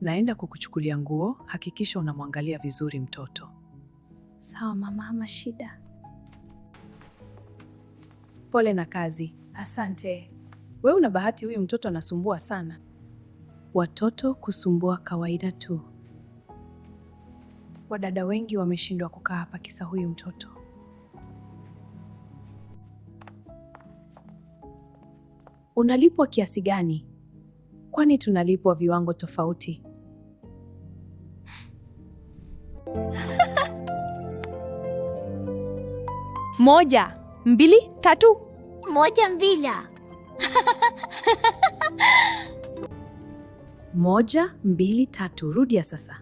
Naenda kukuchukulia nguo, hakikisha unamwangalia vizuri mtoto. Sawa mama, hama shida. Pole na kazi. Asante. Wewe una bahati, huyu mtoto anasumbua sana. Watoto kusumbua kawaida tu. Wadada wengi wameshindwa kukaa hapa kisa huyu mtoto. Unalipwa kiasi gani? Kwani tunalipwa viwango tofauti? Moja, mbili, tatu. Moja, mbili. Moja, mbili, tatu. Rudia sasa.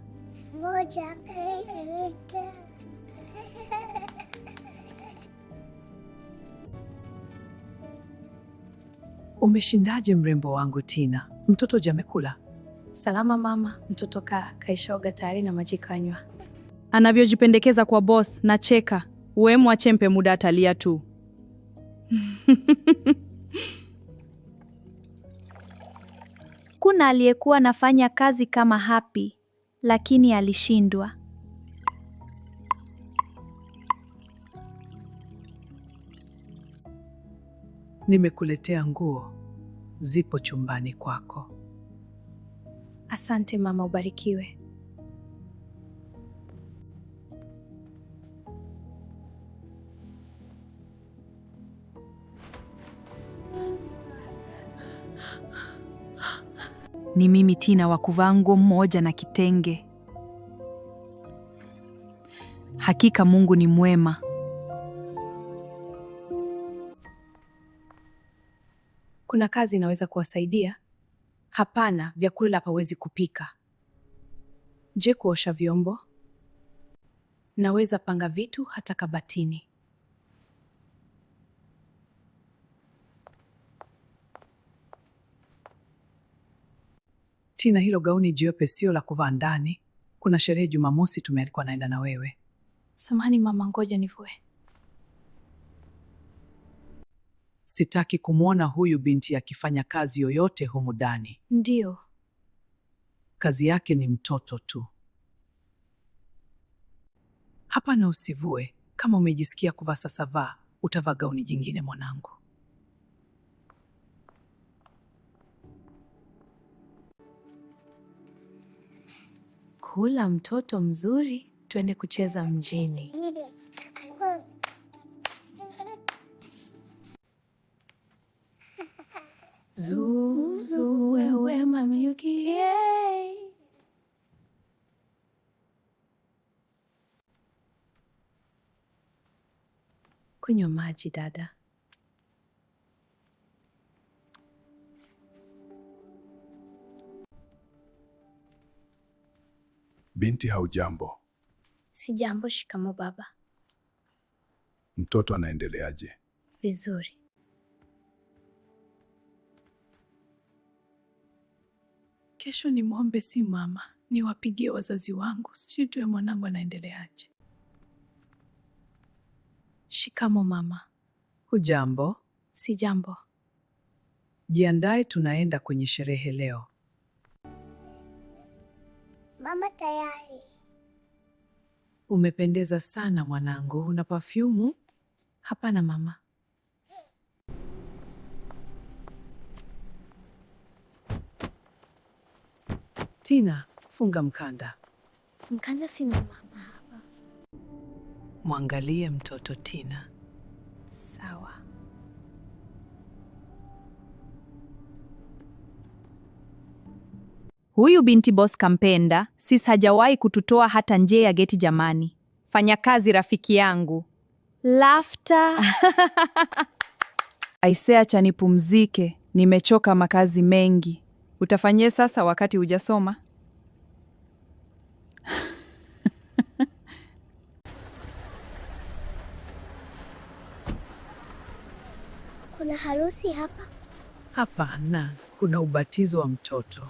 Moja, mbili, tatu. Umeshindaje mrembo wangu Tina? Mtoto jamekula? Salama mama, mtoto kaishaoga tayari na maji kanywa. Anavyojipendekeza kwa boss na cheka. We mwache mpe muda, atalia tu. Kuna aliyekuwa anafanya kazi kama Happy, lakini alishindwa. Nimekuletea nguo. Zipo chumbani kwako. Asante mama, ubarikiwe. Ni mimi Tina wa kuvaa nguo moja na kitenge. Hakika Mungu ni mwema. Kuna kazi inaweza kuwasaidia? Hapana, vyakula hapawezi kupika. Je, kuosha vyombo? Naweza panga vitu hata kabatini. Tina, hilo gauni jeupe sio la kuvaa ndani. Kuna sherehe Jumamosi, tumealikwa naenda na wewe. Samahani mama, ngoja nivue. Sitaki kumwona huyu binti akifanya kazi yoyote humu ndani. Ndiyo. Kazi yake ni mtoto tu. Hapana, usivue. Kama umejisikia kuvaa sasa vaa, utavaa gauni jingine mwanangu. Kula mtoto mzuri, twende kucheza mjini. Zuzu wewe mami Yuki, hey. Kunywa maji dada. Binti, haujambo? Sijambo. Shikamo baba. Mtoto anaendeleaje? Vizuri. Kesho ni muombe si mama, niwapigie wazazi wangu, sijui mwanangu anaendeleaje. Shikamo mama. Hujambo? Sijambo. Jiandae, tunaenda kwenye sherehe leo. Mama tayari. Umependeza sana mwanangu, una perfume? Hapana mama. Tina, funga mkanda. Mkanda sina mama hapa. Mwangalie mtoto Tina. Sawa. Huyu binti boss kampenda, sis hajawahi kututoa hata nje ya geti jamani. Fanya kazi rafiki yangu. Laughter. Aisee, acha nipumzike. Nimechoka makazi mengi. Utafanyie sasa wakati hujasoma? Kuna harusi hapa? Hapana, kuna ubatizo wa mtoto.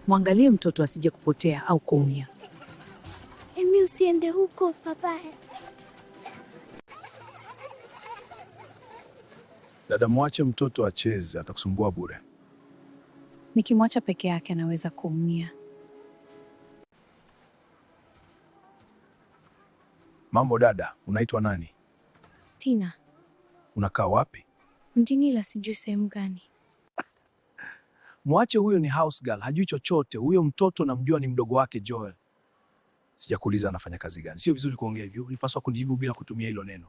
Mwangalie mtoto asije kupotea au kuumia. Emi, usiende huko papa. Dada, mwache mtoto acheze, atakusumbua bure. Nikimwacha peke yake anaweza kuumia. Mambo dada, unaitwa nani? Tina, Unakaa wapi? mjini ila sijui sehemu gani. Mwache huyo, ni house girl, hajui chochote. Huyo mtoto namjua, ni mdogo wake Joel. Sijakuuliza anafanya kazi gani. Sio vizuri kuongea hivyo, ulipaswa kunijibu bila kutumia hilo neno.